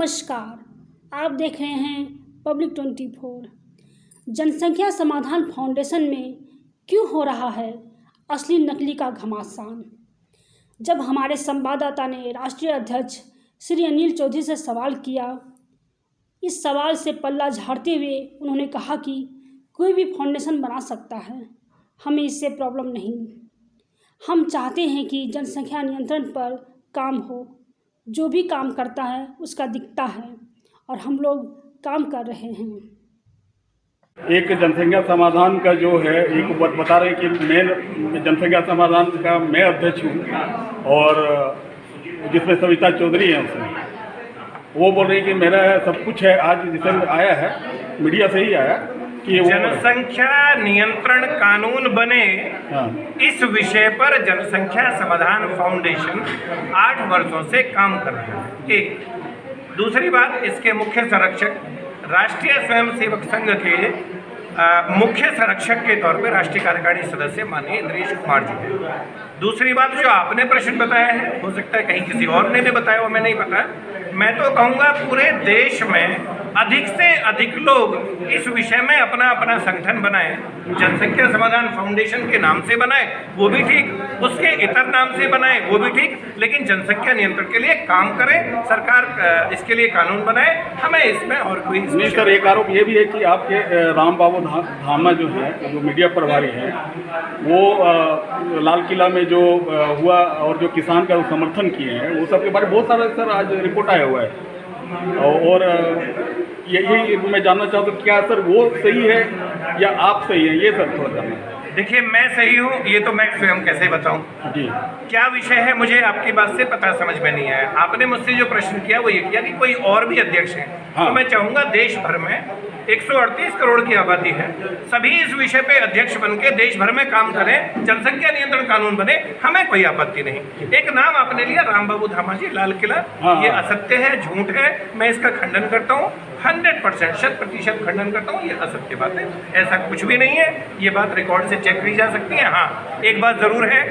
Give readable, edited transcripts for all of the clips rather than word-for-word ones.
नमस्कार, आप देख रहे हैं पब्लिक 24। जनसंख्या समाधान फाउंडेशन में क्यों हो रहा है असली नकली का घमासान। जब हमारे संवाददाता ने राष्ट्रीय अध्यक्ष श्री अनिल चौधरी से सवाल किया, इस सवाल से पल्ला झाड़ते हुए उन्होंने कहा कि कोई भी फाउंडेशन बना सकता है, हमें इससे प्रॉब्लम नहीं। हम चाहते हैं कि जनसंख्या नियंत्रण पर काम हो, जो भी काम करता है उसका दिखता है और हम लोग काम कर रहे हैं। एक जनसंख्या समाधान का जो है, एक बता रहे हैं कि मैं जनसंख्या समाधान का मैं अध्यक्ष हूँ और जिसमें सविता चौधरी हैं उसमें वो बोल रही है कि मेरा सब कुछ है। आज जिसमें आया है मीडिया से ही आया कि जनसंख्या नियंत्रण कानून बने, इस विषय पर जनसंख्या समाधान फाउंडेशन 8 वर्षों से काम कर रहा है। एक दूसरी बात, इसके मुख्य संरक्षक राष्ट्रीय स्वयंसेवक संघ के मुख्य संरक्षक के तौर पर राष्ट्रीय कार्यकारिणी सदस्य माननीय इंद्रेश कुमार जी हैं। दूसरी बात, जो आपने प्रश्न बताया है, हो सकता है कहीं किसी और ने भी बताया हो, मैं नहीं पता। मैं तो कहूँगा पूरे देश में अधिक से अधिक लोग इस विषय में अपना अपना संगठन बनाएं। जनसंख्या समाधान फाउंडेशन के नाम से बनाएं, वो भी ठीक, उसके इतर नाम से बनाएं, वो भी ठीक, लेकिन जनसंख्या नियंत्रण के लिए काम करें। सरकार इसके लिए कानून बनाए, हमें इसमें और कोई नहीं। सर, एक आरोप ये भी है कि आपके राम बाबू धामा जो है, जो मीडिया प्रभारी हैं, वो लाल किला में जो हुआ और जो किसान का समर्थन किए हैं, वो सबके बारे में बहुत सारा सर आज रिपोर्ट आया हुआ है। और यही मैं जानना चाहता हूँ, क्या सर वो सही है या आप सही हैं, ये सर थोड़ा जानना है। देखिए, मैं सही हूँ ये तो मैं स्वयं कैसे बताऊं जी। क्या विषय है मुझे आपकी बात से पता समझ में नहीं आया। आपने मुझसे जो प्रश्न किया वो ये किया कि कोई और भी अध्यक्ष है। हाँ। तो मैं चाहूँगा, देश भर में 138 करोड़ की आबादी है, सभी इस विषय पे अध्यक्ष बन के देश भर में काम करें, जनसंख्या नियंत्रण कानून बने, हमें कोई आपत्ति नहीं। एक नाम आपने लिया राम बाबू धामा जी, लाल किला, ये असत्य है, झूठ है, मैं इसका खंडन करता हूँ 100%, 100% खंडन करता हूँ। ये असत्य बात है, ऐसा कुछ भी नहीं है। ये बात रिकॉर्ड से चेक की जा सकती है। हाँ, एक बात जरूर है,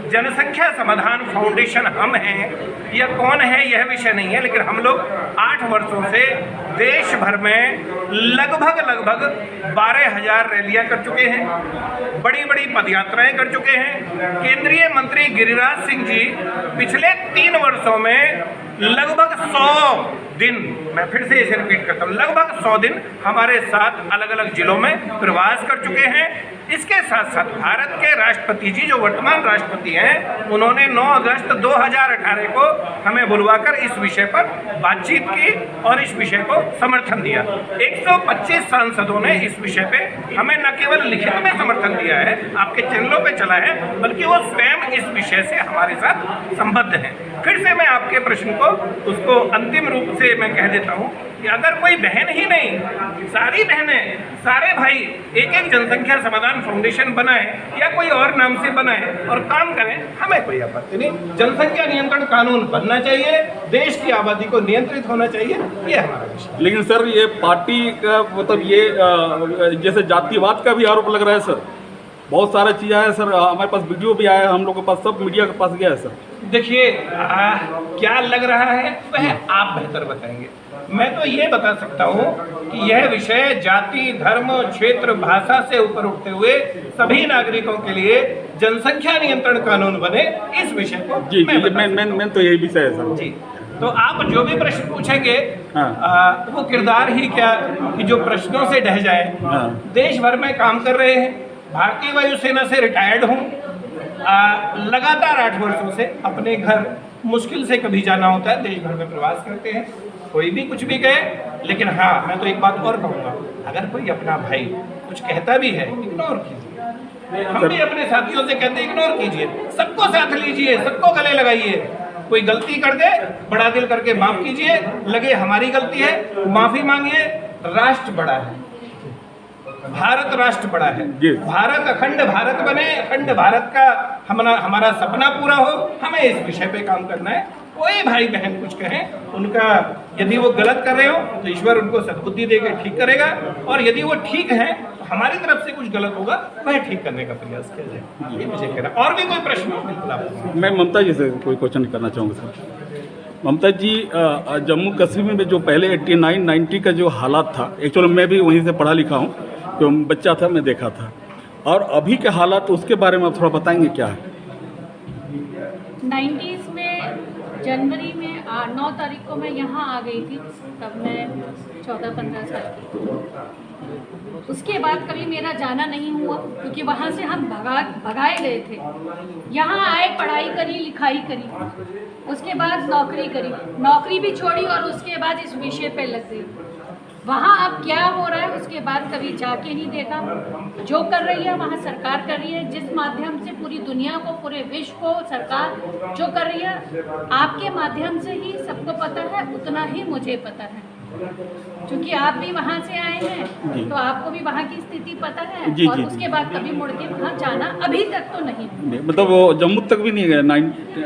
जनसंख्या समाधान फाउंडेशन हम हैं या कौन है यह विषय नहीं है, लेकिन हम लोग 8 वर्षों से देश भर में लगभग 12,000 रैलियां कर चुके हैं, बड़ी बड़ी पदयात्राएं कर चुके हैं। केंद्रीय मंत्री गिरिराज सिंह जी पिछले 3 वर्षों में लगभग 100 दिन, मैं फिर से इसे रिपीट करता हूँ, लगभग 100 दिन हमारे साथ अलग अलग जिलों में प्रवास कर चुके हैं। इसके साथ साथ भारत के राष्ट्रपति जी, जो वर्तमान राष्ट्रपति हैं, उन्होंने 9 अगस्त 2018 को हमें बुलवाकर इस विषय पर बातचीत की और इस विषय को समर्थन दिया। 125 सांसदों ने इस विषय पे हमें न केवल लिखित में समर्थन दिया है, आपके चैनलों पे चला है, बल्कि वो स्वयं इस विषय से हमारे साथ संबद्ध हैं। फिर से मैं आपके प्रश्न को उसको अंतिम रूप से मैं कह देता हूँ कि अगर कोई बहन ही नहीं, सारी बहनें, सारे भाई एक एक जनसंख्या समाधान फाउंडेशन बनाए या कोई और नाम से बनाए और काम करें, हमें कोई आपत्ति नहीं। जनसंख्या नियंत्रण कानून बनना चाहिए, देश की आबादी को नियंत्रित होना चाहिए, ये हमारा विषय। लेकिन सर, ये पार्टी का मतलब ये जैसे जातिवाद का भी आरोप लग रहा है सर। बहुत सारा चीज़ आया सर, हमारे पास वीडियो भी आया, हम लोग के पास, सब मीडिया के पास गया है सर। देखिए, क्या लग रहा है वह आप बेहतर बताएंगे। मैं तो ये बता सकता हूँ कि यह विषय जाति, धर्म, क्षेत्र, भाषा से ऊपर उठते हुए सभी नागरिकों के लिए जनसंख्या नियंत्रण कानून बने, इस विषय को जी मैं तो यही विषय है सर जी। तो आप जो भी प्रश्न पूछेंगे, वो किरदार ही क्या कि जो प्रश्नों से ढह जाए। देश भर में काम कर रहे हैं, भारतीय वायुसेना से रिटायर्ड हूँ, लगातार 8 वर्षों से अपने घर मुश्किल से कभी जाना होता है, देश भर में प्रवास करते हैं, कोई भी कुछ भी कहे। लेकिन हाँ, मैं तो एक बात और कहूँगा, अगर कोई अपना भाई कुछ कहता भी है, इग्नोर कीजिए। हम भी अपने साथियों से कहते हैं, इग्नोर कीजिए, सबको साथ लीजिए, सबको गले लगाइए। कोई गलती कर दे, बड़ा दिल करके माफ कीजिए, लगे हमारी गलती है, माफी मांगिए। राष्ट्र बड़ा है, भारत राष्ट्र बड़ा है, भारत अखंड भारत बने, अखंड भारत का हमारा सपना पूरा हो, हमें इस विषय पे काम करना है। कोई भाई बहन कुछ कहें, उनका यदि वो गलत कर रहे हो तो ईश्वर उनको सद्बुद्धि देकर ठीक करेगा, और यदि वो ठीक है तो हमारी तरफ से कुछ गलत होगा वह ठीक करने का प्रयास किया जाए। ये मुझे कहना। और भी कोई प्रश्न हो बिल्कुल आप। मैं ममता जी से कोई क्वेश्चन करना चाहूँगा सर। ममता जी, जम्मू कश्मीर में जो पहले 89-90 का जो हालात था, एक्चुअली मैं भी वहीं से पढ़ा लिखा हूँ, तो बच्चा था, मैं देखा था, और अभी के हालात उसके बारे में आप थोड़ा बताएंगे क्या है? 90s में जनवरी में 9 तारीख को मैं यहाँ आ गई थी, तब मैं 14-15 साल की थी। उसके बाद कभी मेरा जाना नहीं हुआ, क्योंकि वहाँ से हम भगाए गए थे। यहाँ आए, पढ़ाई करी, लिखाई करी, उसके बाद नौकरी करी, नौकरी भी छोड़ी और उसके बाद इस विषय पे लग गई। वहाँ अब क्या हो रहा है उसके बाद कभी जाके नहीं देखा। जो कर रही है वहाँ सरकार कर रही है, जिस माध्यम से पूरी दुनिया को, पूरे विश्व को सरकार जो कर रही है, आपके माध्यम से ही सबको पता है, उतना ही मुझे पता है, क्योंकि आप भी वहाँ से आए हैं, तो आपको भी वहाँ की स्थिति पता है। जी, और जी, उसके बाद कभी मुड़ के वहाँ जाना अभी तक तो नहीं, मतलब वो जम्मू तक भी नहीं गए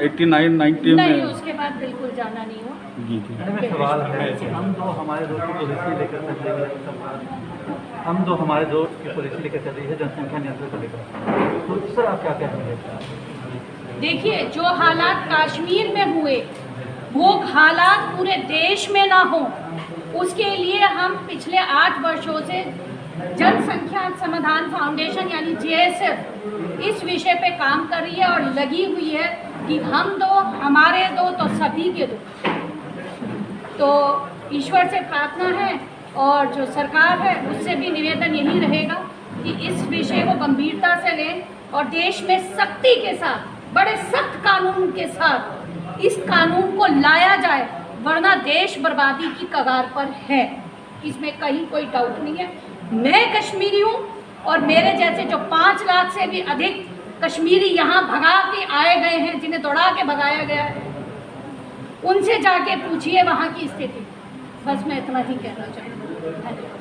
89-90 में? नहीं, उसके बाद बिल्कुल जाना नहीं हुआ। जी जी। सवाल है कि हम दो हमारे दोस्त की पॉलिसी लेकर चल रही है, हम दो हमारे दोस्त की पॉलिसी लेकर चल रही है जनसंख्या नियंत्रण को लेकर, तो इस पर आप क्या कहेंगे? देखिए, जो हालात कश्मीर में हुए वो हालात पूरे देश में ना हो, उसके लिए हम पिछले 8 वर्षों से जनसंख्या समाधान फाउंडेशन यानी JSF इस विषय पे काम कर रही है और लगी हुई है कि हम दो, हमारे दो, तो सभी के दो। तो ईश्वर से प्रार्थना है और जो सरकार है उससे भी निवेदन यही रहेगा कि इस विषय को गंभीरता से लें और देश में सख्ती के साथ, बड़े सख्त कानून के साथ इस कानून को लाया जाए, वरना देश बर्बादी की कगार पर है, इसमें कहीं कोई डाउट नहीं है। मैं कश्मीरी हूँ और मेरे जैसे जो 5 लाख से भी अधिक कश्मीरी यहाँ भगा के आए गए हैं, जिन्हें दौड़ा के भगाया गया है, उनसे जाके पूछिए वहाँ की स्थिति। बस मैं इतना ही कहना चाहूँगी।